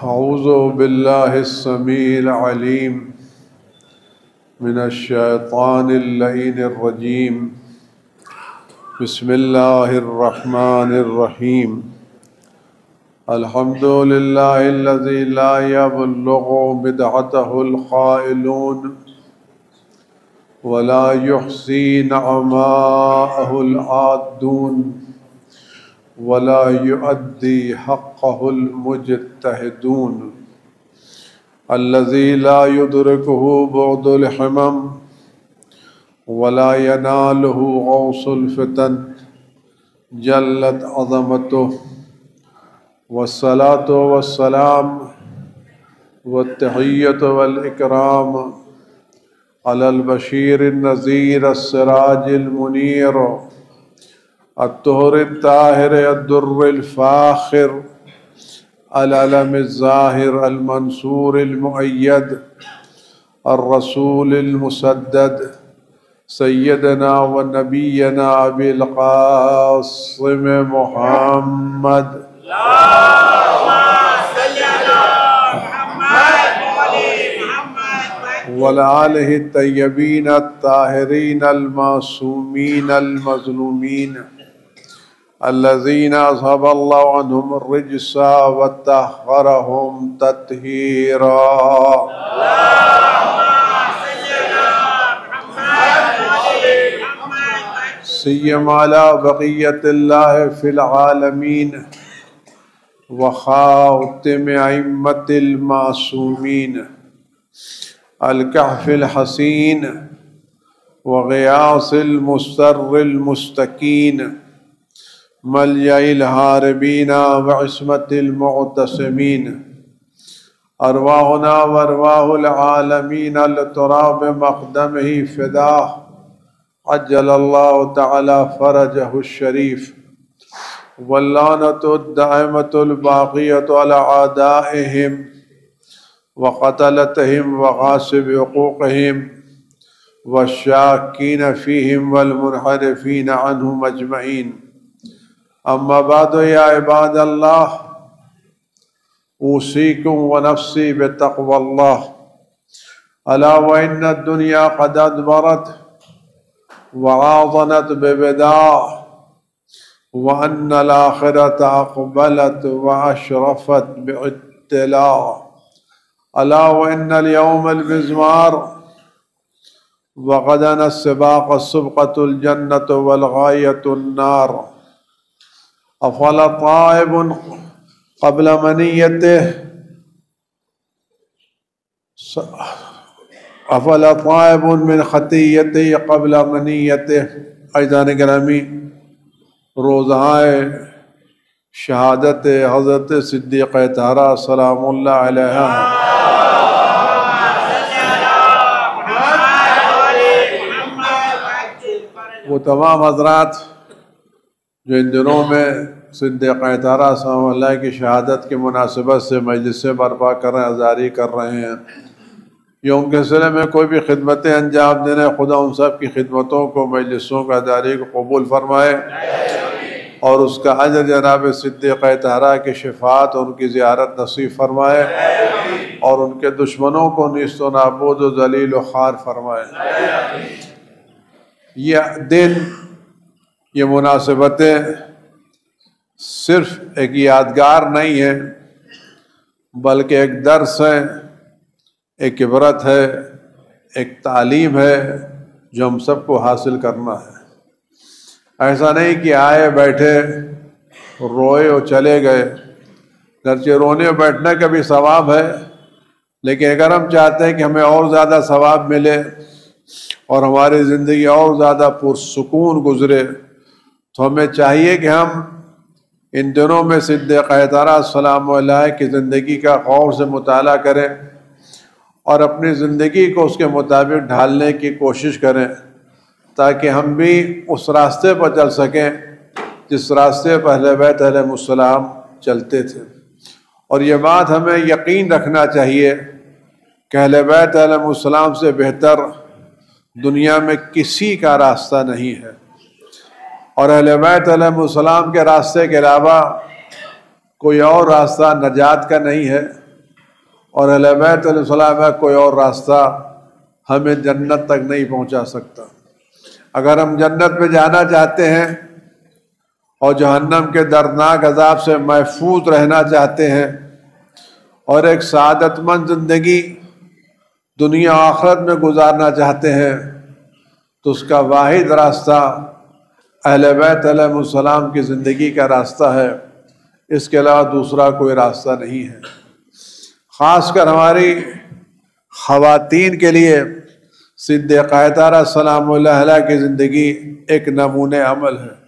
أعوذ بالله السميع العليم من الشيطان اللعين الرجيم. بسم الله الرحمن الرحيم. الحمد لله الذي لا يبلغ بدعته القائلون ولا يحصي نعماءه العادون ولا يؤدي حقه المجتهدون. الذي لا يدركه بعد الحمم ولا يناله غوص الفتن جلت عظمته. والصلاة والسلام والتحية والإكرام على البشير النذير السراج المنير الطهر الطاهر الدر الفاخر العلم الظاهر المنصور المؤيد الرسول المسدد سيدنا ونبينا أبي القاسم محمد وآله الطيبين الطاهرين المعصومين المظلومين الذين أذهب الله عنهم الرجس وطهرهم تطهيرا. سيما على بقية الله في العالمين وخاتم أئمة المعصومين الكهف الحسين وغياث المستر المستكين ملجأ الهاربين وعصمة المعتصمين. أرواحنا وأرواح العالمين لتراب مقدمه فداه عجل الله تعالى فرجه الشريف. واللعنة الدائمة الباقية على أعدائهم وقتلتهم وغاصب حقوقهم والشاكين فيهم والمنحرفين عنهم أجمعين. أما بعد يا عباد الله أوصيكم ونفسي بتقوى الله. ألا وإن الدنيا قد أدبرت وعاضنت ببداع وأن الآخرة أقبلت وأشرفت باطلاع. ألا وإن اليوم المزمار وغدا السباق السبقة الجنة والغاية النار. أفلا طائب قبل منيته أفلا طائب من خطيته قبل منيته. عزیزان گرامی، روزہائے شہادت حضرت صدیقہ طاہرہ سلام اللہ علیہا وہ تمام حضرات جو ان دنوں میں صدیقہ طاہرہ سلام اللہ کی شہادت کی مناسبت سے مجلس برپا کر رہے ہیں، عزاری کر رہے ہیں، یا ان کے سلسلے میں کوئی بھی خدمتیں انجام دینے، خدا ان سب کی خدمتوں کو، مجلسوں کا عزاری کو قبول فرمائے اور اس کا اجر جناب صدیقہ طاہرہ کی شفاعت اور ان کی زیارت نصیب فرمائے اور ان کے دشمنوں کو نیست و نابود و ذلیل و خوار فرمائے. یہ دن، یہ مناسبتیں صرف ایک یادگار نہیں ہیں بلکہ ایک درس ہے، ایک عبرت ہے، ایک تعلیم ہے جو ہم سب کو حاصل کرنا ہے. ایسا نہیں کہ آئے بیٹھے روئے اور چلے گئے. گرچہ رونے اور بیٹھنے کا بھی ثواب ہے، لیکن اگر ہم چاہتے ہیں کہ ہمیں اور زیادہ ثواب ملے اور ہماری زندگی اور زیادہ پرسکون گزرے تو ہمیں چاہیے کہ ہم ان دنوں میں صدیقہ طاہرہ سلام علیہ کی زندگی کا غور سے مطالعہ کریں اور اپنی زندگی کو اس کے مطابق ڈھالنے کی کوشش کریں تاکہ ہم بھی اس راستے پر چل سکیں جس راستے پر اہل بیت علیہ السلام چلتے تھے. اور یہ بات ہمیں یقین رکھنا چاہیے کہ اہل بیت علیہ السلام سے بہتر دنیا میں کسی کا راستہ نہیں ہے، اور اہل بیت علیہ السلام کے راستے کے علاوہ کوئی اور راستہ نجات کا نہیں ہے. اور اہل بیت علیہ السلام کا کوئی اور راستہ ہمیں جنت تک نہیں پہنچا سکتا۔ اگر ہم جنت میں جانا چاہتے ہیں اور جہنم کے دردناک عذاب سے محفوظ رہنا چاہتے ہیں اور ایک سعادت مند زندگی دنیا و آخرت میں گزارنا چاہتے ہیں تو اس کا واحد راستہ اہل بیت علیہ السلام کی زندگی کا راستہ ہے، اس کے علاوہ دوسرا کوئی راستہ نہیں ہے۔ خاص کر ہماری خواتین کے لیے صدیقہ طاہرہ سلام اللہ علیہ کی زندگی ایک نمونہ عمل ہے۔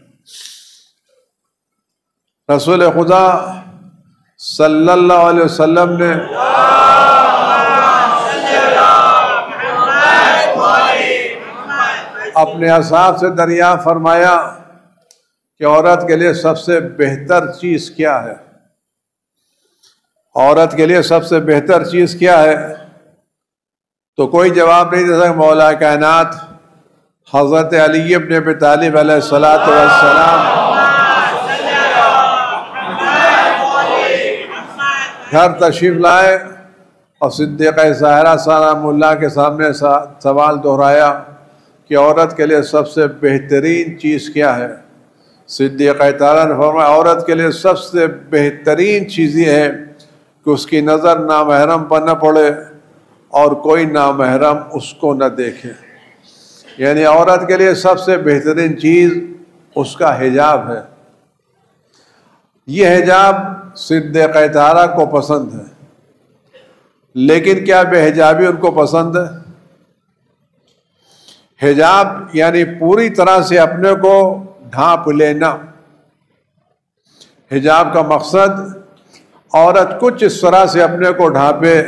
رسول خدا صلی اللہ علیہ وسلم نے اپنے اصحاب سے دریافت فرمایا کہ عورت کے لیے سب سے بہتر چیز کیا ہے؟ عورت کے لیے سب سے بہتر چیز کیا ہے؟ تو کوئی جواب نہیں دے سکتا۔ مولا کائنات حضرت علی ابن ابی طالب علیہ الصلوۃ والسلام گھر تشریف لائے اور صدیقہ طاہرہ سلام اللہ کے سامنے سوال دہرایا کہ عورت کے لیے سب سے بہترین چیز کیا ہے؟ صدیقہ طاہرہ نے فرمایا عورت کے لیے سب سے بہترین چیز یہ ہے کہ اس کی نظر نامحرم پر نہ پڑے اور کوئی نامحرم اس کو نہ دیکھے۔ یعنی عورت کے لیے سب سے بہترین چیز اس کا حجاب ہے۔ یہ حجاب صدیقہ طاہرہ کو پسند ہے، لیکن کیا بے حجابی ان کو پسند ہے؟ حجاب یعنی پوری طرح سے اپنے کو ڈھانپ لینا۔ حجاب کا مقصد عورت کچھ اس طرح سے اپنے کو ڈھانپے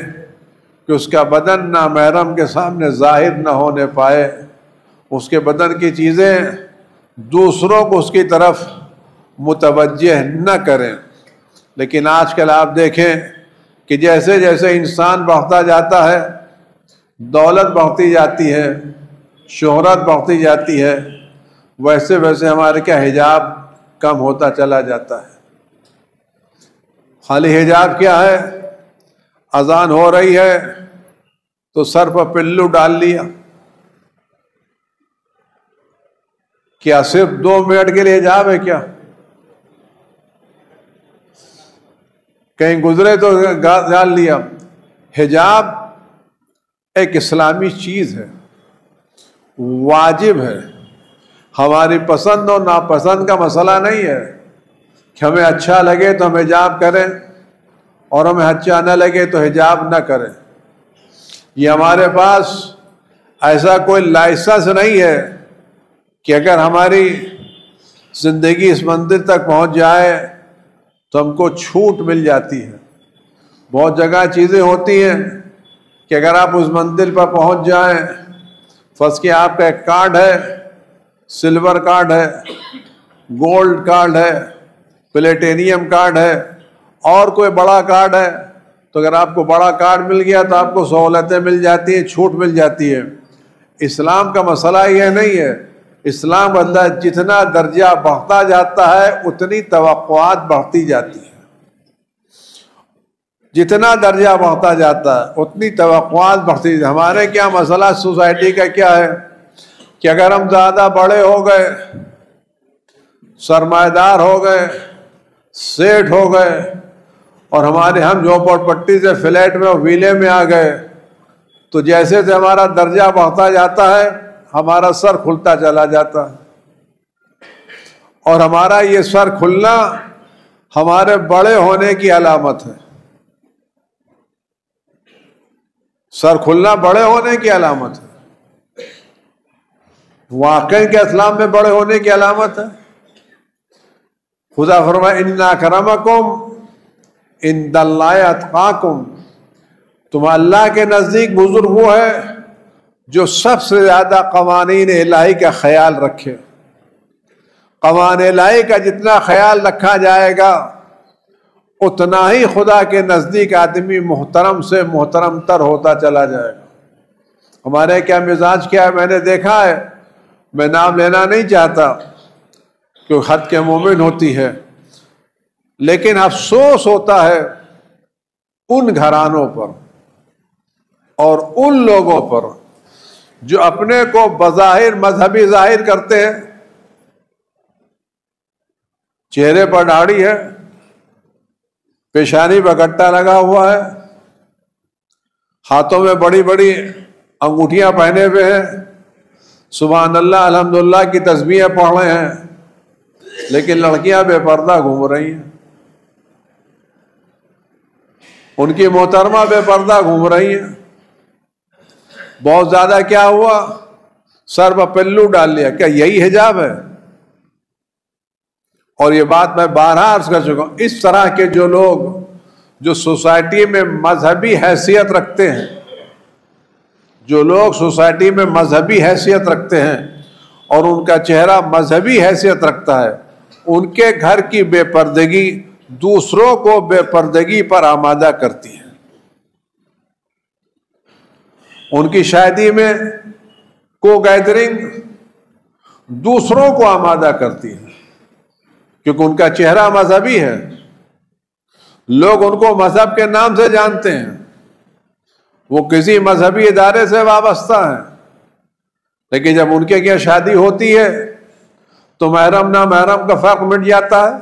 کہ اس کا بدن نامحرم کے سامنے ظاہر نہ ہونے پائے، اس کے بدن کی چیزیں دوسروں کو اس کی طرف متوجہ نہ کریں۔ لیکن آج کل آپ دیکھیں کہ جیسے جیسے انسان بڑھتا جاتا ہے، دولت بڑھتی جاتی ہے، شہرت بڑھتی جاتی ہے، ویسے ویسے ہمارے کیا حجاب کم ہوتا چلا جاتا ہے۔ خالی حجاب کیا ہے؟ اذان ہو رہی ہے تو سر پر پلو ڈال لیا۔ کیا صرف 2 منٹ کے لیے حجاب ہے کیا؟ کہیں گزرے تو ڈال لیا۔ حجاب ایک اسلامی چیز ہے، واجب ہے، ہماری پسند اور ناپسند کا مسئلہ نہیں ہے کہ ہمیں اچھا لگے تو ہم حجاب کریں اور ہمیں اچھا نہ لگے تو حجاب نہ کریں۔ یہ ہمارے پاس ایسا کوئی لائسنس نہیں ہے کہ اگر ہماری زندگی اس منزل تک پہنچ جائے تو ہم کو چھوٹ مل جاتی ہے۔ بہت جگہ چیزیں ہوتی ہیں کہ اگر آپ اس منزل پر پہنچ جائیں، فرض کہ آپ کا ایک کارڈ ہے، سلور کارڈ ہے، گولڈ کارڈ ہے، پلیٹینیم کارڈ ہے اور کوئی بڑا کارڈ ہے، تو اگر آپ کو بڑا کارڈ مل گیا تو آپ کو سہولتیں مل جاتی ہیں، چھوٹ مل جاتی ہے۔ اسلام کا مسئلہ یہ نہیں ہے۔ اسلام اللہ جتنا درجہ بڑھتا جاتا ہے اتنی توقعات بڑھتی جاتی ہیں۔ جتنا درجہ بڑھتا جاتا ہے اتنی توقعات بڑھتی جاتی ہیں۔ ہمارے کیا مسئلہ سوسائٹی کا کیا ہے کہ اگر ہم زیادہ بڑے ہو گئے، سرمایہ دار ہو گئے، سیٹ ہو گئے اور ہم جھوپڑ پٹی سے فلیٹ میں اور ویلے میں آ گئے تو جیسے سے ہمارا درجہ بڑھتا جاتا ہے ہمارا سر کھلتا چلا جاتا ہے، اور ہمارا یہ سر کھلنا ہمارے بڑے ہونے کی علامت ہے۔ سر کھلنا بڑے ہونے کی علامت ہے، واقعی کے اسلام میں بڑے ہونے کی علامت ہے۔ خدا فرمائے ان اکرمکم عند اللہ اتقاکم، تم اللہ کے نزدیک بزرگ وہ ہے جو سب سے زیادہ قوانین الہی کا خیال رکھے۔ قوانین الہی کا جتنا خیال رکھا جائے گا اتنا ہی خدا کے نزدیک آدمی محترم سے محترم تر ہوتا چلا جائے گا۔ ہمارے کیا مزاج کیا ہے میں نے دیکھا ہے، میں نام لینا نہیں چاہتا کہ حد کے مومن ہوتی ہے، لیکن افسوس ہوتا ہے ان گھرانوں پر اور ان لوگوں پر جو اپنے کو بظاہر مذہبی ظاہر کرتے ہیں، چہرے پر داڑھی ہے، پیشانی پر گٹا لگا ہوا ہے، ہاتھوں میں بڑی بڑی انگوٹھیاں پہنے ہوئے ہیں، سبحان اللہ الحمدللہ کی تسبیحیں پڑھ رہے ہیں، لیکن لڑکیاں بے پردہ گھوم رہی ہیں، ان کی محترمہ بے پردہ گھوم رہی ہیں۔ بہت زیادہ کیا ہوا، سر پر پلو ڈال لیا، کیا یہی حجاب ہے؟ اور یہ بات میں بارہا عرض کر چکا ہوں، اس طرح کے جو لوگ جو سوسائٹی میں مذہبی حیثیت رکھتے ہیں، جو لوگ سوسائٹی میں مذہبی حیثیت رکھتے ہیں اور ان کا چہرہ مذہبی حیثیت رکھتا ہے، ان کے گھر کی بے پردگی دوسروں کو بے پردگی پر آمادہ کرتی ہے۔ ان کی شادی میں کو گیدرنگ دوسروں کو آمادہ کرتی ہے، کیونکہ ان کا چہرہ مذہبی ہے، لوگ ان کو مذہب کے نام سے جانتے ہیں، وہ کسی مذہبی ادارے سے وابستہ ہیں، لیکن جب ان کے کیا شادی ہوتی ہے تو محرم نامحرم کا فرق مٹ جاتا ہے،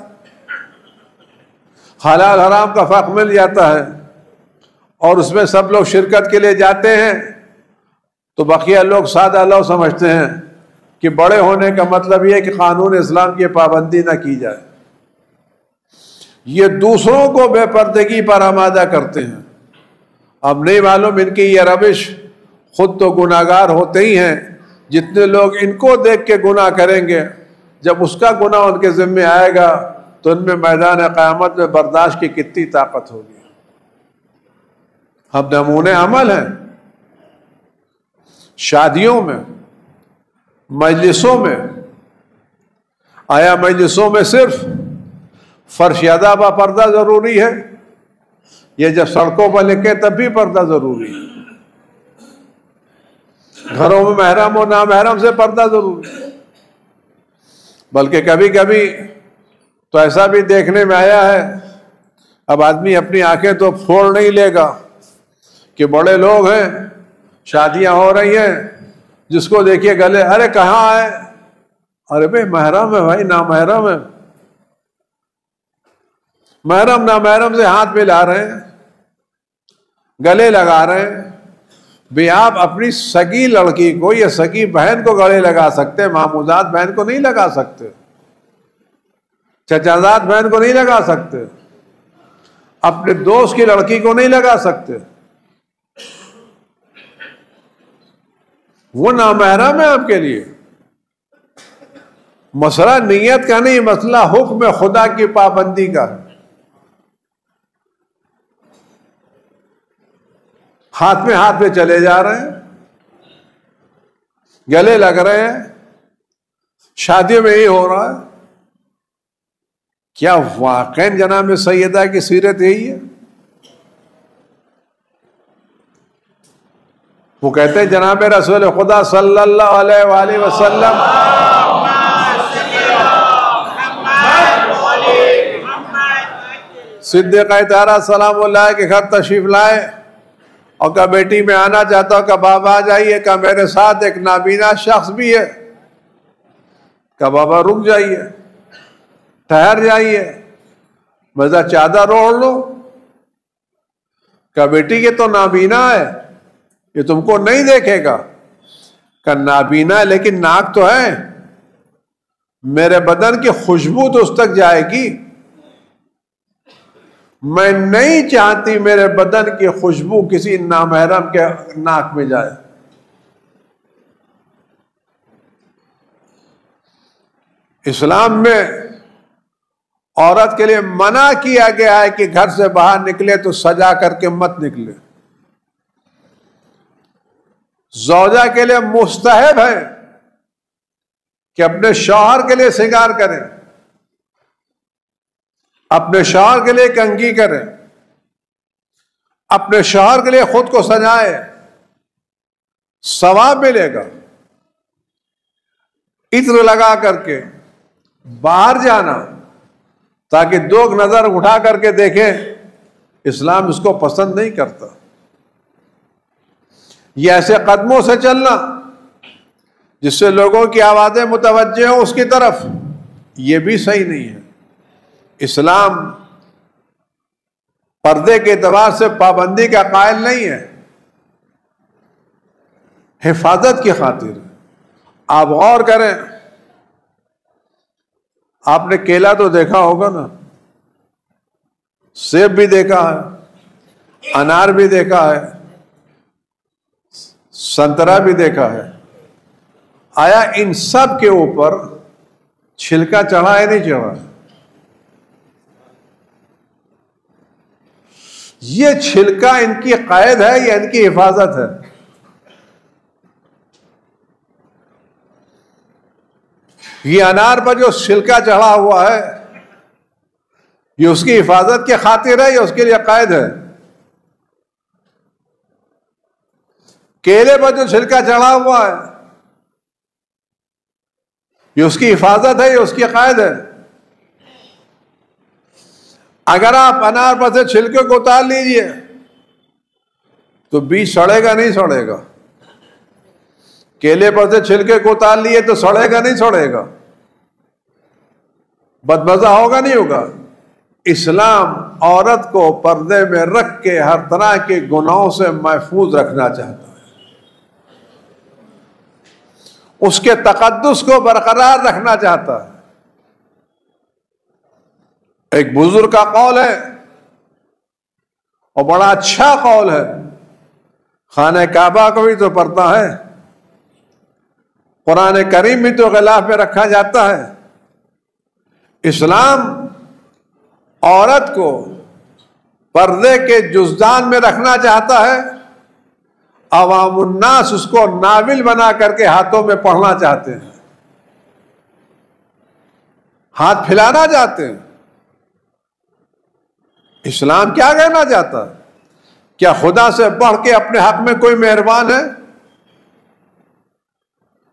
حلال حرام کا فرق مل جاتا ہے، اور اس میں سب لوگ شرکت کے لیے جاتے ہیں، تو بقیہ لوگ سادہ لوگ سمجھتے ہیں کہ بڑے ہونے کا مطلب یہ ہے کہ قانون اسلام کی پابندی نہ کی جائے۔ یہ دوسروں کو بے پردگی پر آمادہ کرتے ہیں۔ اب نہیں معلوم ان کی یہ روش، خود تو گناہگار ہوتے ہی ہیں، جتنے لوگ ان کو دیکھ کے گناہ کریں گے، جب اس کا گناہ ان کے ذمہ آئے گا تو ان میں میدان قیامت میں برداشت کی کتنی طاقت ہوگی۔ ہم نمونے عمل ہیں، شادیوں میں، مجلسوں میں، آیا مجلسوں میں صرف فرش ادا با پردہ ضروری ہے، یہ جب سڑکوں پر لکھے تب بھی پردہ ضروری ہے؟ گھروں میں محرم اور نامحرم سے پردہ ضروری ہے؟ بلکہ کبھی کبھی تو ایسا بھی دیکھنے میں آیا ہے، اب آدمی اپنی آنکھیں تو پھوڑ نہیں لے گا کہ بڑے لوگ ہیں، شادیاں ہو رہی ہیں، جس کو دیکھیے گلے، ارے کہاں ہے؟ ارے بھائی محرم ہے بھائی، نامحرم ہے۔ محرم نامحرم سے ہاتھ ملا رہے ہیں، گلے لگا رہے ہیں۔ بھی آپ اپنی سگی لڑکی کو یا سگی بہن کو گلے لگا سکتے، ماموزاد بہن کو نہیں لگا سکتے، چچازاد بہن کو نہیں لگا سکتے، اپنے دوست کی لڑکی کو نہیں لگا سکتے، وہ نامحرم ہے آپ کے لیے۔ مسئلہ نیت کا نہیں، مسئلہ حکم خدا کی پابندی کا۔ ہاتھ میں چلے جا رہے ہیں، گلے لگ رہے ہیں، شادیوں میں ہی ہو رہا ہے۔ کیا واقعی جناب سیدہ کی سیرت یہی ہے؟ وہ کہتے ہیں جناب رسول خدا صلی اللہ علیہ وآلہ وسلم صدیقہ طاہرہ سلام اللہ کے گھر تشریف لائے اور کہا بیٹی میں آنا چاہتا ہوں، کہ بابا آ جائیے، کہ میرے ساتھ ایک نابینا شخص بھی ہے، کہ بابا رک جائیے، ٹھہر جائیے، مزہ چادر اوڑھ لو۔ کہ بیٹی یہ تو نابینا ہے، یہ تم کو نہیں دیکھے گا۔ کہ نابینا ہے لیکن ناک تو ہے، میرے بدن کی خوشبو تو اس تک جائے گی، میں نہیں چاہتی میرے بدن کی خوشبو کسی نامحرم کے ناک میں جائے۔ اسلام میں عورت کے لیے منع کیا گیا ہے کہ گھر سے باہر نکلے تو سجا کر کے مت نکلے۔ زوجہ کے لیے مستحب ہے کہ اپنے شوہر کے لیے سنگار کریں، اپنے شوہر کے لیے کنگھی کریں، اپنے شوہر کے لیے خود کو سجائے، ثواب ملے گا۔ عطر لگا کر کے باہر جانا تاکہ لوگ نظر اٹھا کر کے دیکھیں، اسلام اس کو پسند نہیں کرتا۔ یہ ایسے قدموں سے چلنا جس سے لوگوں کی آوازیں متوجہ ہوں اس کی طرف، یہ بھی صحیح نہیں ہے۔ اسلام پردے کے اعتبار سے پابندی کا قائل نہیں ہے، حفاظت کی خاطر۔ آپ غور کریں، آپ نے کیلا تو دیکھا ہوگا نا، سیب بھی دیکھا ہے، انار بھی دیکھا ہے، سنترا بھی دیکھا ہے، آیا ان سب کے اوپر چھلکا چڑھا ہے نہیں چڑھا؟ یہ چھلکا ان کی قید ہے یا ان کی حفاظت ہے؟ یہ انار پر جو چھلکا چڑھا ہوا ہے یہ اس کی حفاظت کی خاطر ہے یا اس کے لیے قید ہے؟ کیلے پر جو چھلکا چڑھا ہوا ہے یہ اس کی حفاظت ہے یا اس کی قید ہے؟ اگر آپ انار پر سے چھلکے کو اتار لیجئے تو بیج سڑے گا نہیں سڑے گا؟ کیلے پر سے چھلکے کو اتار لیے تو سڑے گا نہیں سڑے گا؟ بدمزہ ہوگا نہیں ہوگا؟ اسلام عورت کو پردے میں رکھ کے ہر طرح کے گناہوں سے محفوظ رکھنا چاہتا ہے، اس کے تقدس کو برقرار رکھنا چاہتا ہے۔ ایک بزرگ کا قول ہے اور بڑا اچھا قول ہے، خانہ کعبہ کو بھی تو پڑھتا ہے، قرآن کریم بھی تو غلاف میں رکھا جاتا ہے۔ اسلام عورت کو پردے کے جزدان میں رکھنا چاہتا ہے، عوام الناس اس کو ناول بنا کر کے ہاتھوں میں پڑھنا چاہتے ہیں، ہاتھ پھیلانا چاہتے ہیں۔ اسلام کیا کہنا چاہتا ہے؟ کیا خدا سے بڑھ کے اپنے حق میں کوئی مہربان ہے؟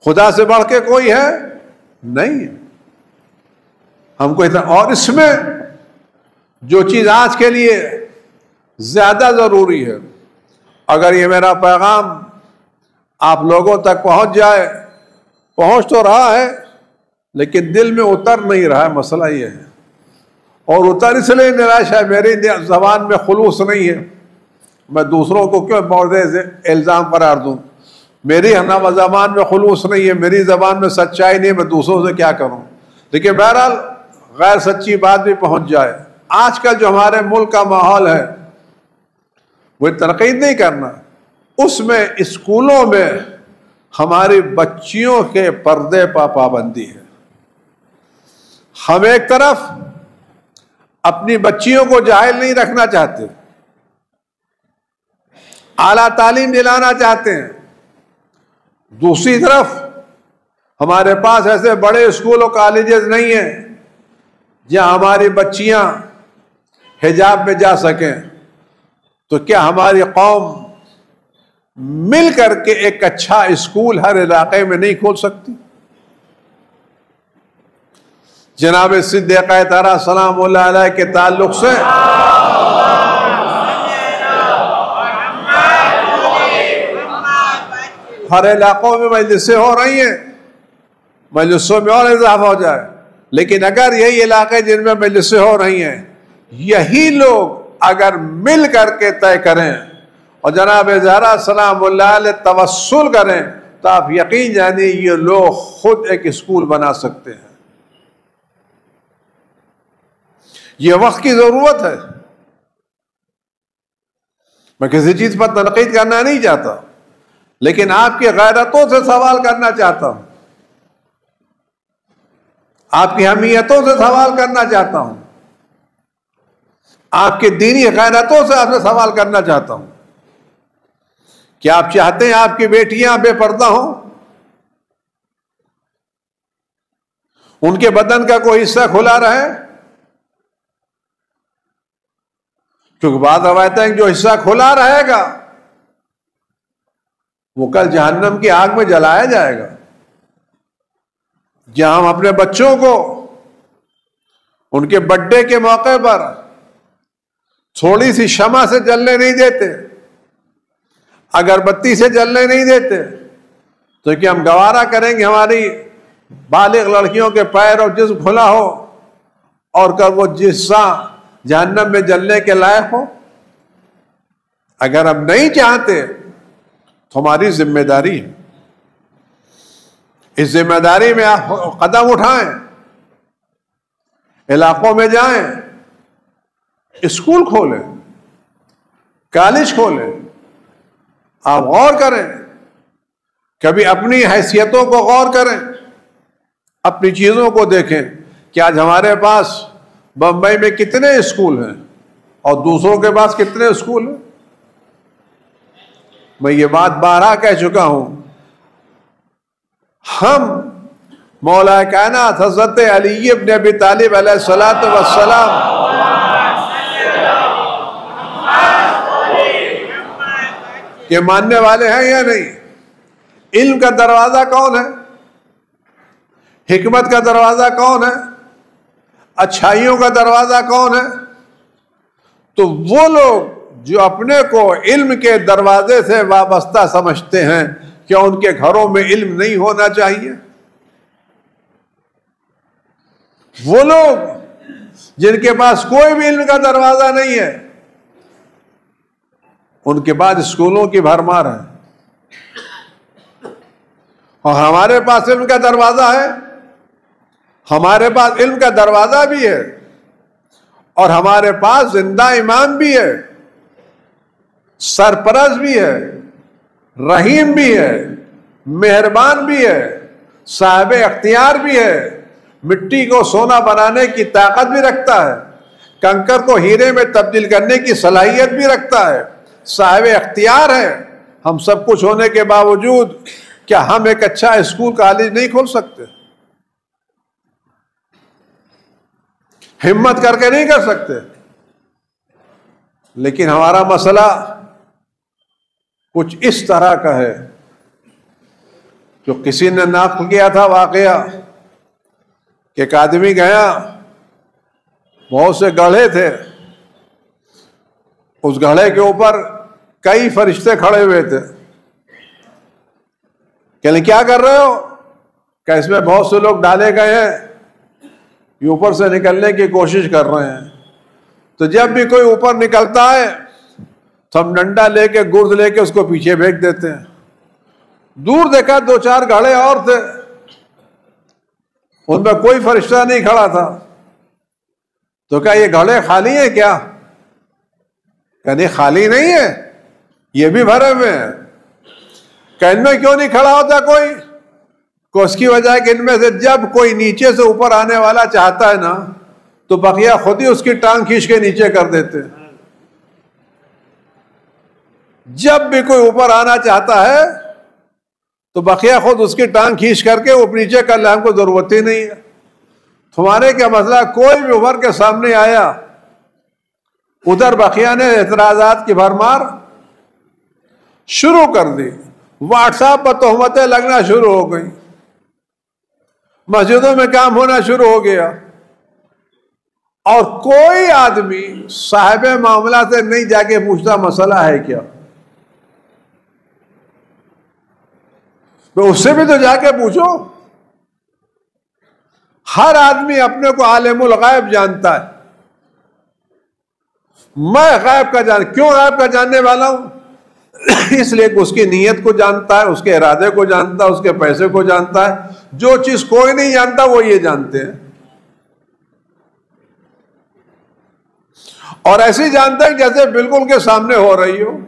خدا سے بڑھ کے کوئی ہے؟ نہیں ہے۔ ہم کو اتنا، اور اس میں جو چیز آج کے لیے زیادہ ضروری ہے، اگر یہ میرا پیغام آپ لوگوں تک پہنچ جائے، پہنچ تو رہا ہے لیکن دل میں اتر نہیں رہا ہے، مسئلہ یہ ہے۔ اور اتر اس لیے نراش ہے، میری زبان میں خلوص نہیں ہے، میں دوسروں کو کیوں مورد الزام قرار دوں؟ میری زبان میں خلوص نہیں ہے، میری زبان میں سچائی نہیں ہے، میں دوسروں سے کیا کروں؟ لیکن بہرحال غیر سچی بات بھی پہنچ جائے۔ آج کل جو ہمارے ملک کا ماحول ہے وہ تنقید نہیں کرنا، اس میں اسکولوں میں ہماری بچیوں کے پردے پر پابندی ہے۔ ہم ایک طرف اپنی بچیوں کو جاہل نہیں رکھنا چاہتے، اعلیٰ تعلیم دلانا چاہتے ہیں، دوسری طرف ہمارے پاس ایسے بڑے اسکول اور کالجز نہیں ہیں جہاں ہماری بچیاں حجاب میں جا سکیں۔ تو کیا ہماری قوم مل کر کے ایک اچھا اسکول ہر علاقے میں نہیں کھول سکتی؟ جناب صدیقہ طاہرہ سلام اللہ علیہ کے تعلق سے ہر علاقوں میں مجلسیں ہو رہی ہیں، مجلسوں میں اور اضافہ ہو جائے، لیکن اگر یہی علاقے جن میں مجلسیں ہو رہی ہیں یہی لوگ اگر مل کر کے طے کریں اور جناب زہرا سلام اللہ علیہ توسل کریں تو آپ یقین جانیے یہ لوگ خود ایک اسکول بنا سکتے ہیں۔ یہ وقت کی ضرورت ہے۔ میں کسی چیز پر تنقید کرنا نہیں چاہتا لیکن آپ کی غیرتوں سے سوال کرنا چاہتا ہوں، آپ کی حمیتوں سے سوال کرنا چاہتا ہوں، آپ کے دینی غیرتوں سے آپ سے سوال کرنا چاہتا ہوں۔ کیا آپ چاہتے ہیں آپ کی بیٹیاں بے پردہ ہوں؟ ان کے بدن کا کوئی حصہ کھلا رہے؟ کیونکہ بعض روایتیں ہیں جو حصہ کھلا رہے گا وہ کل جہنم کی آگ میں جلایا جائے گا۔ جہاں ہم اپنے بچوں کو ان کے برتھ ڈے کے موقع پر تھوڑی سی شمع سے جلنے نہیں دیتے، اگربتی سے جلنے نہیں دیتے تو کیا ہم گوارا کریں گے ہماری بالغ لڑکیوں کے پیر اور جسم کھلا ہو اور کب وہ جسا جہنم میں جلنے کے لائق ہو؟ اگر ہم نہیں چاہتے تو ہماری ذمہ داری ہے، اس ذمہ داری میں آپ قدم اٹھائیں، علاقوں میں جائیں، اسکول کھولیں، کالج کھولیں، آپ غور کریں، کبھی اپنی حیثیتوں کو غور کریں، اپنی چیزوں کو دیکھیں کہ آج ہمارے پاس بمبئی میں کتنے اسکول ہیں اور دوسروں کے پاس کتنے اسکول ہیں۔ میں یہ بات بارہا کہہ چکا ہوں، ہم مولا کائنات حضرت علی ابن ابی طالب علیہ الصلوۃ والسلام کے ماننے والے ہیں یا نہیں؟ علم کا دروازہ کون ہے؟ حکمت کا دروازہ کون ہے؟ اچھائیوں کا دروازہ کون ہے؟ تو وہ لوگ جو اپنے کو علم کے دروازے سے وابستہ سمجھتے ہیں، کیا ان کے گھروں میں علم نہیں ہونا چاہیے؟ وہ لوگ جن کے پاس کوئی بھی علم کا دروازہ نہیں ہے، ان کے بعد اسکولوں کی بھرمار ہے، اور ہمارے پاس علم کا دروازہ ہے، ہمارے پاس علم کا دروازہ بھی ہے اور ہمارے پاس زندہ امام بھی ہے، سرپرست بھی ہے، رحیم بھی ہے، مہربان بھی ہے، صاحب اختیار بھی ہے، مٹی کو سونا بنانے کی طاقت بھی رکھتا ہے، کنکر کو ہیرے میں تبدیل کرنے کی صلاحیت بھی رکھتا ہے، صاحب اختیار ہے۔ ہم سب کچھ ہونے کے باوجود کیا ہم ایک اچھا اسکول کالج نہیں کھول سکتے؟ ہمت کر کے نہیں کر سکتے؟ لیکن ہمارا مسئلہ کچھ اس طرح کا ہے، جو کسی نے نقل کیا تھا واقعہ کہ ایک آدمی گیا، بہت سے گڑھے تھے، اس گڑھے کے اوپر کئی فرشتے کھڑے ہوئے تھے، کہ کیا کر رہے ہو؟ کہ اس میں بہت سے لوگ ڈالے گئے ہیں، یہ اوپر سے نکلنے کی کوشش کر رہے ہیں۔ تو جب بھی کوئی اوپر نکلتا ہے تو ہم ڈنڈا لے کے گرد لے کے اس کو پیچھے پھینک دیتے ہیں۔ دور دیکھا دو چار گھڑے اور تھے، ان میں کوئی فرشتہ نہیں کھڑا تھا، تو کیا یہ گھڑے خالی ہیں کیا؟ کہ نہیں، خالی نہیں ہے، یہ بھی بھرے ہوئے ہیں۔ کہ ان میں کیوں نہیں کھڑا ہوتا کوئی؟ کہ اس کی وجہ ہے کہ ان میں سے جب کوئی نیچے سے اوپر آنے والا چاہتا ہے نا، تو بقیہ خود ہی اس کی ٹانگ کھینچ کے نیچے کر دیتے۔ جب بھی کوئی اوپر آنا چاہتا ہے تو بقیہ خود اس کی ٹانگ کھینچ کر کے وہ نیچے کر لے، ہم کو ضرورت ہی نہیں ہے۔ تمہارے کیا مسئلہ؟ کوئی بھی ابھر کے سامنے آیا، ادھر بقیہ نے اعتراضات کی بھرمار شروع کر دی، واٹس ایپ پر تہمتیں لگنا شروع ہو گئی، مسجدوں میں کام ہونا شروع ہو گیا، اور کوئی آدمی صاحب معاملہ سے نہیں جا کے پوچھتا مسئلہ ہے کیا؟ تو اس سے بھی تو جا کے پوچھو۔ ہر آدمی اپنے کو عالم الغیب جانتا ہے۔ میں غیب کا کیوں غیب کا جاننے والا ہوں؟ اس لیے کہ اس کی نیت کو جانتا ہے، اس کے ارادے کو جانتا ہے، اس کے پیسے کو جانتا ہے۔ جو چیز کوئی نہیں جانتا وہ یہ جانتے ہیں، اور ایسی جانتے ہیں جیسے بالکل کے سامنے ہو رہی ہو۔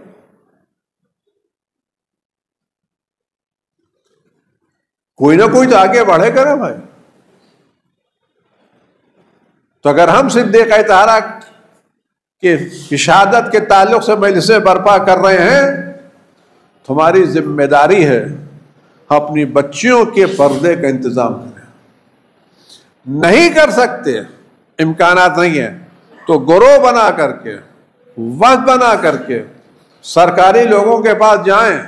کوئی نہ کوئی تو آگے بڑھے کرے بھائی۔ تو اگر ہم صدیق طہرہ کی شہادت کے تعلق سے مجلسیں برپا کر رہے ہیں، تو ہماری ذمہ داری ہے اپنی بچیوں کے پردے کا انتظام کریں۔ نہیں کر سکتے، امکانات نہیں ہیں، تو گروہ بنا کر کے، وقت بنا کر کے سرکاری لوگوں کے پاس جائیں،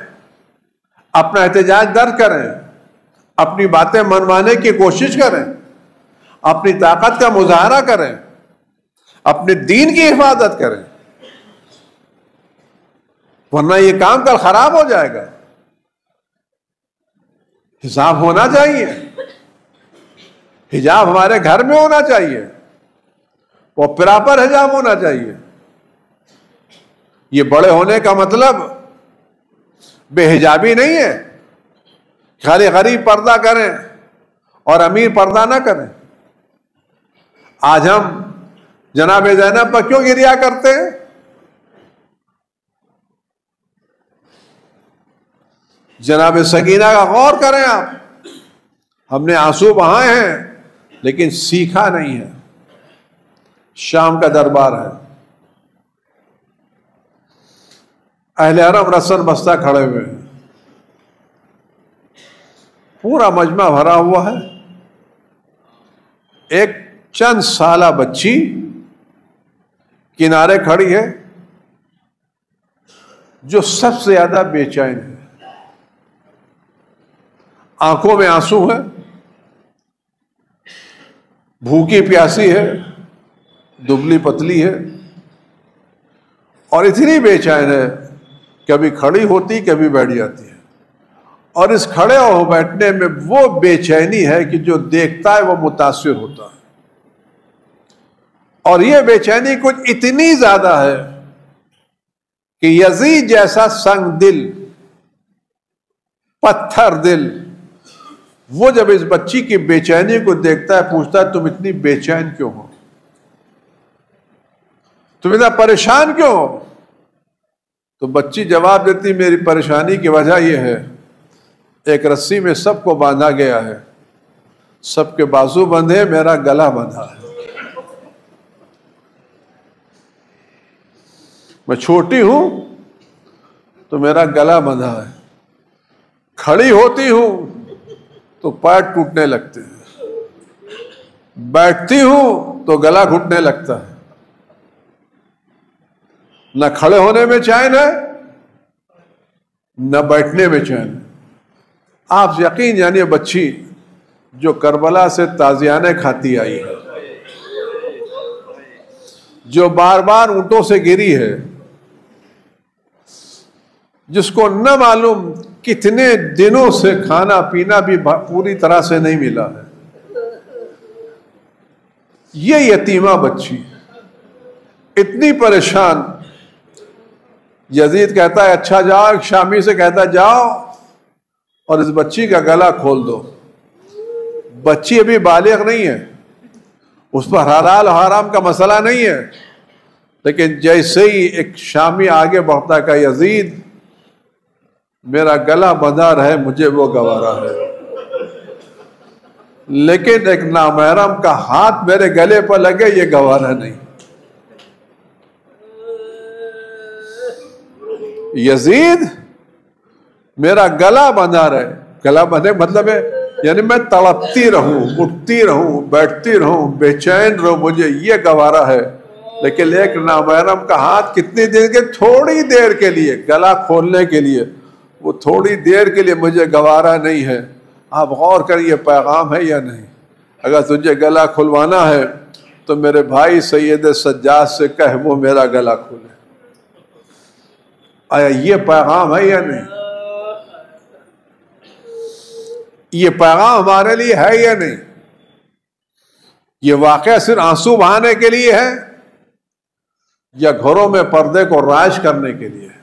اپنا احتجاج درج کریں، اپنی باتیں منوانے کی کوشش کریں، اپنی طاقت کا مظاہرہ کریں، اپنے دین کی حفاظت کریں۔ ورنہ یہ کام کل خراب ہو جائے گا. حساب ہونا چاہیے. حجاب ہمارے گھر میں ہونا چاہیے, وہ پراپر حجاب ہونا چاہیے. یہ بڑے ہونے کا مطلب بے حجابی نہیں ہے, خالی غریب پردہ کریں اور امیر پردہ نہ کریں. آج ہم جناب زینب پر کیوں گریا کرتے ہیں؟ جناب سکینہ کا غور کریں آپ. ہم نے آنسو بہائے ہیں لیکن سیکھا نہیں ہے. شام کا دربار ہے, اہل حرم رسن بستہ کھڑے ہوئے ہیں, پورا مجمع بھرا ہوا ہے. ایک چند سالہ بچی کنارے کھڑی ہے جو سب سے زیادہ بے چین ہے. آنکھوں میں آنسو ہے, بھوکی پیاسی ہے, دبلی پتلی ہے, اور اتنی بے چین ہے کبھی کھڑی ہوتی کبھی بیٹھ جاتی ہے. اور اس کھڑے اور بیٹھنے میں وہ بے چینی ہے کہ جو دیکھتا ہے وہ متاثر ہوتا ہے. اور یہ بے چینی کچھ اتنی زیادہ ہے کہ یزید جیسا سنگ دل, پتھر دل, وہ جب اس بچی کی بے چینی کو دیکھتا ہے پوچھتا ہے تم اتنی بے چین کیوں ہو, تم اتنا پریشان کیوں ہو؟ تو بچی جواب دیتی میری پریشانی کی وجہ یہ ہے ایک رسی میں سب کو باندھا گیا ہے, سب کے بازو بندھے, میرا گلا بندھا ہے. میں چھوٹی ہوں تو میرا گلا بندھا ہے, کھڑی ہوتی ہوں تو پیر ٹوٹنے لگتے ہیں, بیٹھتی ہوں تو گلا گھٹنے لگتا ہے. نہ کھڑے ہونے میں چین ہے نہ بیٹھنے میں چین ہے. آپ یقین جانیے بچی جو کربلا سے تازیانے کھاتی آئی ہے, جو بار بار اونٹوں سے گری ہے, جس کو نہ معلوم کتنے دنوں سے کھانا پینا بھی پوری طرح سے نہیں ملا ہے, یہ یتیمہ بچی اتنی پریشان. یزید کہتا ہے اچھا جاؤ, ایک شامی سے کہتا ہے جاؤ اور اس بچی کا گلا کھول دو. بچی ابھی بالغ نہیں ہے, اس پر حلال حرام کا مسئلہ نہیں ہے, لیکن جیسے ہی ایک شامی آگے بڑھتا ہے کہ یزید میرا گلا بندھا رہے مجھے وہ گوارا ہے, لیکن ایک نامحرم کا ہاتھ میرے گلے پر لگے یہ گوارا نہیں. یزید میرا گلا بندھا رہے, گلا بندھے مطلب ہے یعنی میں تڑپتی رہوں, اٹھتی رہوں, بیٹھتی رہوں, بے چین رہوں, مجھے یہ گوارا ہے. لیکن ایک نامحرم کا ہاتھ کتنی دیر کے, تھوڑی دیر کے لیے گلا کھولنے کے لیے, وہ تھوڑی دیر کے لیے مجھے گوارا نہیں ہے. آپ غور کریں یہ پیغام ہے یا نہیں؟ اگر تجھے گلا کھلوانا ہے تو میرے بھائی سید سجاد سے کہہ وہ میرا گلا کھولے. آیا یہ پیغام ہے یا نہیں؟ یہ پیغام ہمارے لیے ہے یا نہیں؟ یہ واقعہ صرف آنسو بہانے کے لیے ہے یا گھروں میں پردے کو رائج کرنے کے لیے ہے؟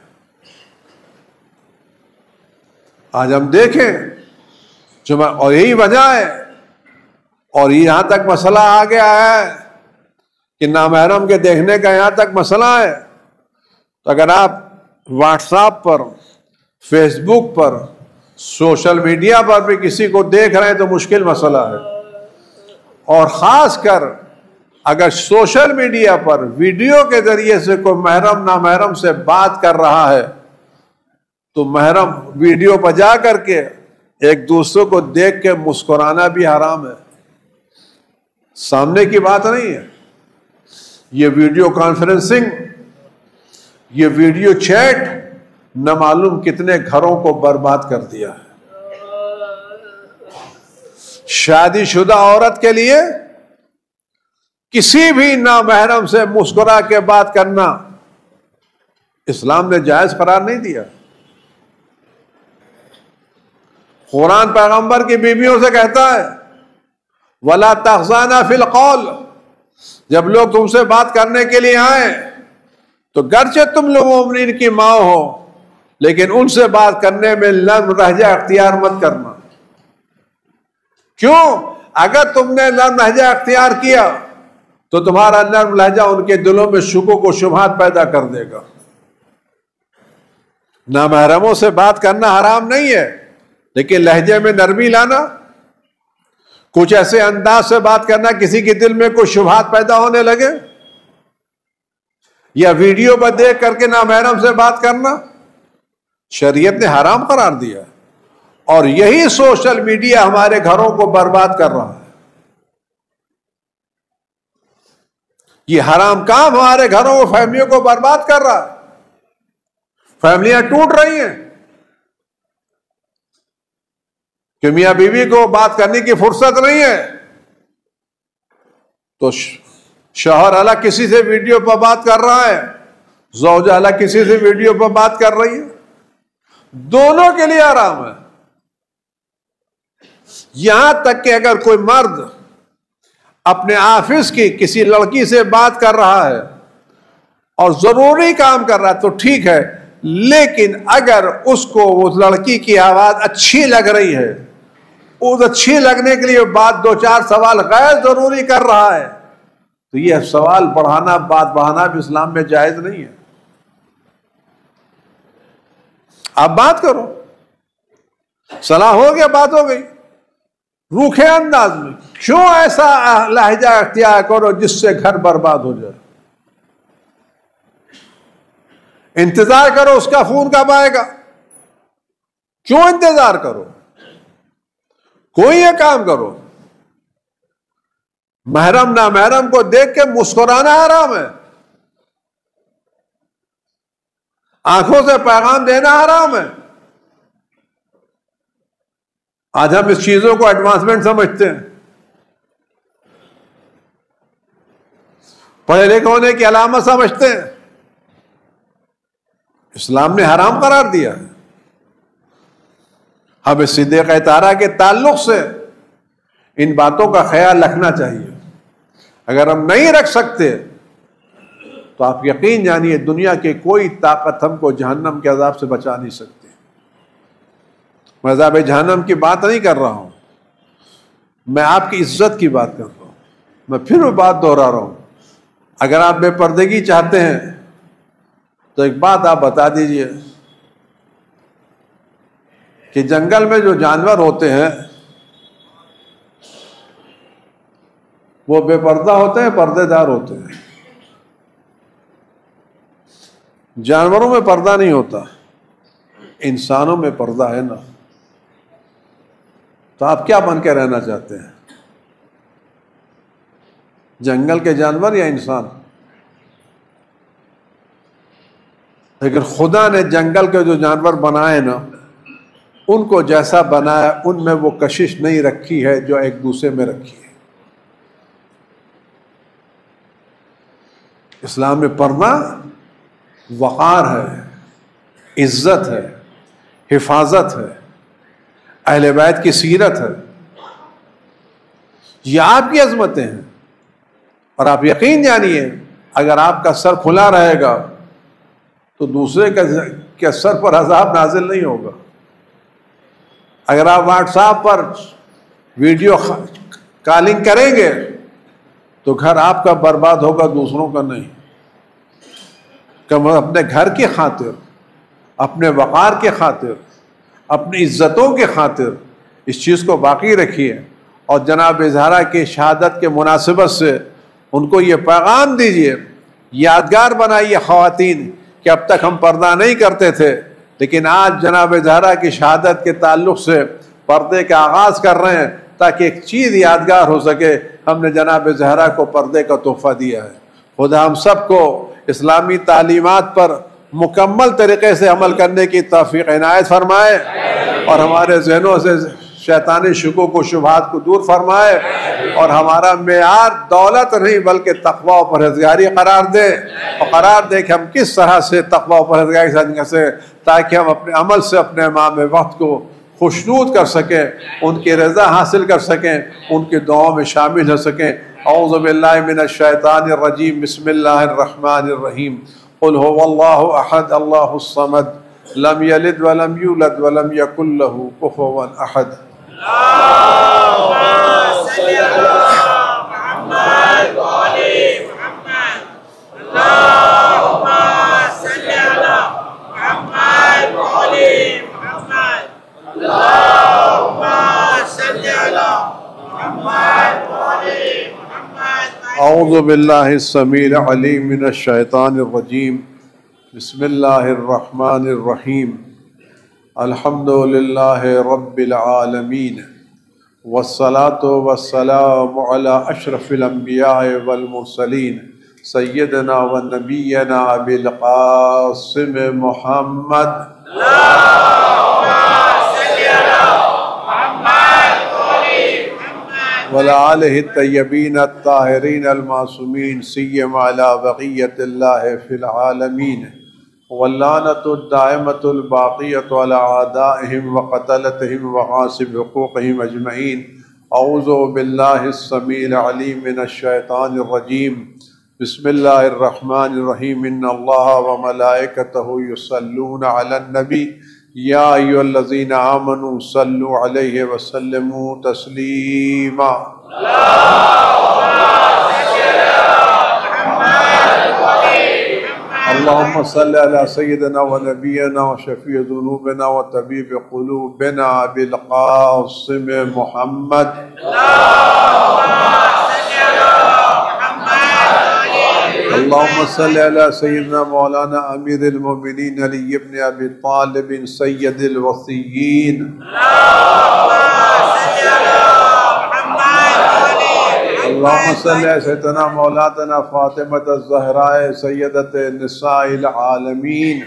آج ہم دیکھیں اور یہی وجہ ہے, اور یہاں تک مسئلہ آ گیا ہے کہ نامحرم کے دیکھنے کا یہاں تک مسئلہ ہے. تو اگر آپ واٹس ایپ پر, فیس بک پر, سوشل میڈیا پر بھی کسی کو دیکھ رہے ہیں تو مشکل مسئلہ ہے. اور خاص کر اگر سوشل میڈیا پر ویڈیو کے ذریعے سے کوئی محرم نامحرم سے بات کر رہا ہے تو محرم ویڈیو پر جا کر کے ایک دوسرے کو دیکھ کے مسکرانا بھی حرام ہے, سامنے کی بات نہیں ہے. یہ ویڈیو کانفرنسنگ, یہ ویڈیو چیٹ نہ معلوم کتنے گھروں کو برباد کر دیا ہے. شادی شدہ عورت کے لیے کسی بھی نامحرم سے مسکرا کے بات کرنا اسلام نے جائز قرار نہیں دیا. قرآن پیغمبر کی بیویوں سے کہتا ہے وَلَا تَخْزَانَا فِي الْقَوْلِ، جب لوگ تم سے بات کرنے کے لیے آئیں تو گرچہ تم لوگ مومنین کی ماں ہو لیکن ان سے بات کرنے میں نرم لہجہ اختیار مت کرنا. کیوں؟ اگر تم نے نرم لہجہ اختیار کیا تو تمہارا نرم لہجہ ان کے دلوں میں شکوک و شبہات پیدا کر دے گا. نامحرموں سے بات کرنا حرام نہیں ہے، لیکن لہجے میں نرمی لانا، کچھ ایسے انداز سے بات کرنا کسی کے دل میں کوئی شبہات پیدا ہونے لگے، یا ویڈیو پر دیکھ کر کے نامحرم سے بات کرنا، شریعت نے حرام قرار دیا. اور یہی سوشل میڈیا ہمارے گھروں کو برباد کر رہا ہے. یہ حرام کام ہمارے گھروں کو، فیملیوں کو برباد کر رہا ہے. فیملیاں ٹوٹ رہی ہیں کہ میاں بیوی کو بات کرنے کی فرصت نہیں ہے تو شوہر الگ کسی سے ویڈیو پر بات کر رہا ہے، زوجہ الگ کسی سے ویڈیو پر بات کر رہی ہے. دونوں کے لیے حرام ہے. یہاں تک کہ اگر کوئی مرد اپنے آفس کی کسی لڑکی سے بات کر رہا ہے اور ضروری کام کر رہا ہے تو ٹھیک ہے، لیکن اگر اس کو اس لڑکی کی آواز اچھی لگ رہی ہے، اس اچھی لگنے کے لیے بات دو چار سوال غیر ضروری کر رہا ہے تو یہ سوال بڑھانا، بات بڑھانا بھی اسلام میں جائز نہیں ہے. آپ بات کرو، صلاح ہو گیا، بات ہو گئی، روکھے انداز میں. کیوں ایسا لہجہ اختیار کرو جس سے گھر برباد ہو جائے؟ انتظار کرو اس کا فون کب آئے گا. کیوں انتظار کرو؟ کوئی یہ کام کرو. محرم نامحرم کو دیکھ کے مسکرانا حرام ہے، آنکھوں سے پیغام دینا حرام ہے. آج ہم اس چیزوں کو ایڈوانسمنٹ سمجھتے ہیں، پڑھے لکھے ہونے کی علامت سمجھتے ہیں. اسلام نے حرام قرار دیا ہے. ہمیں صدیقہ طاہرہ کے تعلق سے ان باتوں کا خیال رکھنا چاہیے. اگر ہم نہیں رکھ سکتے تو آپ یقین جانیے دنیا کی کوئی طاقت ہم کو جہنم کے عذاب سے بچا نہیں سکتی. میں عذاب جہنم کی بات نہیں کر رہا ہوں، میں آپ کی عزت کی بات کر رہا ہوں. میں پھر وہ بات دہرا رہا ہوں، اگر آپ بے پردگی چاہتے ہیں تو ایک بات آپ بتا دیجئے کہ جنگل میں جو جانور ہوتے ہیں وہ بے پردہ ہوتے ہیں، پردے دار ہوتے ہیں. جانوروں میں پردہ نہیں ہوتا، انسانوں میں پردہ ہے نا. تو آپ کیا بن کے رہنا چاہتے ہیں، جنگل کے جانور یا انسان؟ لیکن خدا نے جنگل کے جو جانور بنائے نا، ان کو جیسا بنایا ان میں وہ کشش نہیں رکھی ہے جو ایک دوسرے میں رکھی ہے. اسلام میں پردہ وقار ہے، عزت ہے، حفاظت ہے، اہل بیت کی سیرت ہے. یہ آپ کی عظمتیں ہیں. اور آپ یقین جانیے اگر آپ کا سر کھلا رہے گا تو دوسرے کے سر پر عذاب نازل نہیں ہوگا. اگر آپ واٹس ایپ پر ویڈیو کالنگ کریں گے تو گھر آپ کا برباد ہوگا، دوسروں کا نہیں. کہ اپنے گھر کی خاطر، اپنے وقار کے خاطر، اپنی عزتوں کے خاطر اس چیز کو باقی رکھیے. اور جناب زہرا کی شہادت کے مناسبت سے ان کو یہ پیغام دیجئے، یادگار بنائیے خواتین کہ اب تک ہم پردہ نہیں کرتے تھے لیکن آج جناب زہرا کی شہادت کے تعلق سے پردے کا آغاز کر رہے ہیں تاکہ ایک چیز یادگار ہو سکے، ہم نے جناب زہرا کو پردے کا تحفہ دیا ہے. خدا ہم سب کو اسلامی تعلیمات پر مکمل طریقے سے عمل کرنے کی توفیق عنایت فرمائے اور ہمارے ذہنوں سے شیطانی شکوک و شبہات کو دور فرمائے، اور ہمارا معیار دولت نہیں بلکہ تقوی و پرہیزگاری قرار دے، اور قرار دے کہ ہم کس طرح سے تقوی و پرہیزگاری کے ساتھ کیسے، تاکہ ہم اپنے عمل سے اپنے امام وقت کو خوشنود کر سکیں، ان کی رضا حاصل کر سکیں، ان کی دعاؤں میں شامل ہو سکیں۔ اعوذ باللہ من الشیطان الرجیم، بسم اللہ الرحمن الرحیم، قل هو اللہ احد اللہ الصمد لم یلد ولم یولد ولم یکن له کفوا احد۔ اللهم صل على محمد وعلى محمد، اللهم صل على محمد وعلى محمد، اللهم صل على محمد وعلى محمد۔ اعوذ باللہ السمیع العلیم من الشیطان الرجیم، بسم اللہ الرحمن الرحیم، الحمد للہ رب العالمین، والصلاة والسلام علی اشرف الانبیاء والمرسلین، سیدنا و نبینا ابی القاسم محمد وعلی آلہ الطیبین الطاہرین المعصومین، سیما علی بقیۃ اللہ فی العالمین، واللعنۃ الدائمۃ الباقیۃ علی اعدائہم وقتلتہم وغاصب حقوقہم اجمعین۔ اعوذ باللہ السمیع العلیم من الشیطان الرجیم، بسم اللہ الرحمن الرحیم، ان اللہ وملائکتہ یصلون علی النبی یا ایھا الذین آمنوا صلوا علیہ وسلموا تسلیما۔ اللہم صل علی سیدنا و نبینا و شفیع ذنوبنا و طبیب قلوبنا ابی القاسم محمد۔ اللہم صل علی سیدنا مولانا امیر المومنین علی بن ابی طالب سید الوصیین۔ اللہم صل علی سیدنا مولاتنا فاطمۃ الزہراء سیدۃ نساء العالمین۔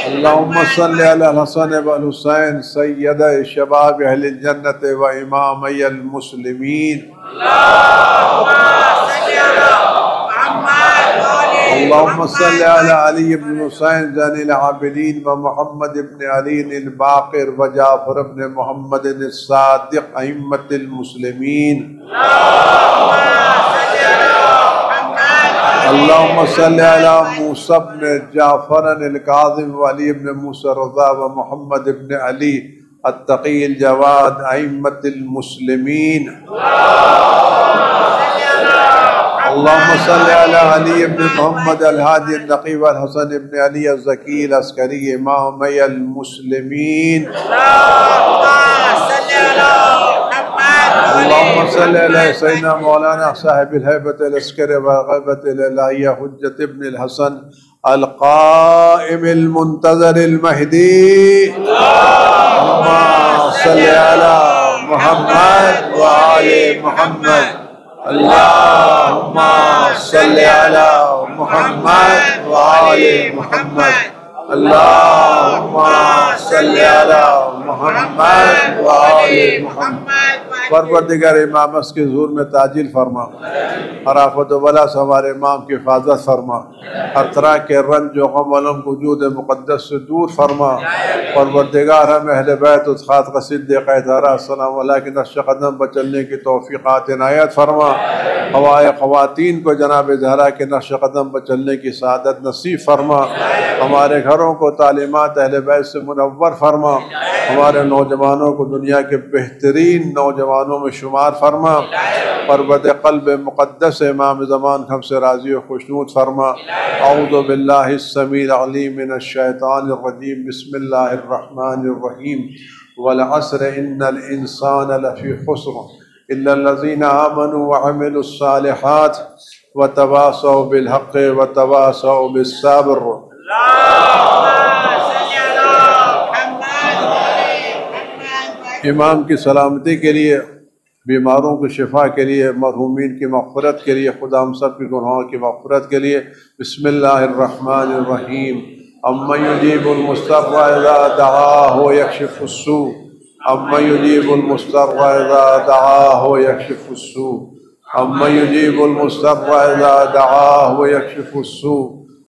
اللہم صل علی الحسن والحسین سید شباب اہل الجنت و امامی المسلمین۔ اللہم صل علی علی بن حسین زین العابدین و محمد بن علی الباقر و جعفر بن محمد الصادق ائمۃ المسلمین۔ اللہم صل علی موسیٰ بن جعفر الکاظم و علی بن موسیٰ رضا و محمد بن علی التقی الجواد ائمۃ المسلمین۔ اللہم صل علی علی بن محمد الہادی النقی والحسن بن علی الزکی العسکری امامی المسلمین۔ اللہم صل علی سیدنا مولانا صاحب الہیبۃ العسکر وغیبۃ الالہیہ حجت ابن الحسن القائم المنتظر المہدی۔ اللہم صل علی محمد وآل محمد، اللہم صل علی محمد وآل محمد، اللہم صل علی محمد وآل محمد۔ پروردگار امام اس کے ظہور میں تعجیل فرما، ہر آفت و بلا سے ہمارے امام کی حفاظت فرما، ہر طرح کے رنج و غم علم وجود مقدس سے دور فرما۔ پروردگار ہم اہل بیت اتخاذ کا صدیق اطہرہ السلام علیہ کے نقش قدم پر چلنے کی توفیقات عنایت فرما، ہوائے خواتین کو جناب زہرا کے نقش قدم پر چلنے کی سعادت نصیب فرما، ہمارے گھروں کو تعلیمات اہل بیت سے منور فرما، ہمارے نوجوانوں کو دنیا کے بہترین نوجوانوں میں شمار فرما، پرورد قلب مقدس امام زمان ہم سے راضی و خوشنود فرما۔ اعوذ باللہ السمیع العلیم من الشیطان الرجیم، بسم اللہ الرحمن الرحیم، والعصر ان الانسان لفی خسر الا الذین آمنوا وعملوا الصالحات وتواصوا بالحق وتواصوا بالصبر۔ امام کی سلامتی کے لیے، بیماروں کی شفا کے لیے، مرحومین کی مغفرت کے لیے، خدا ہم سب کے گناہوں کی مغفرت کے لیے، بسم اللہ الرحمن الرحیم، أَمَّنْ يُجِيبُ الْمُضْطَرَّ إِذَا دَعَاهُ وَيَكْشِفُ السُّوءَ أَمَّنْ يُجِيبُ الْمُضْطَرَّ إِذَا دَعَاهُ وَيَكْشِفُ السُّوءَ أَمَّنْ يُجِيبُ الْمُضْطَرَّ إِذَا دَعَاهُ وَيَكْشِفُ السُّوءَ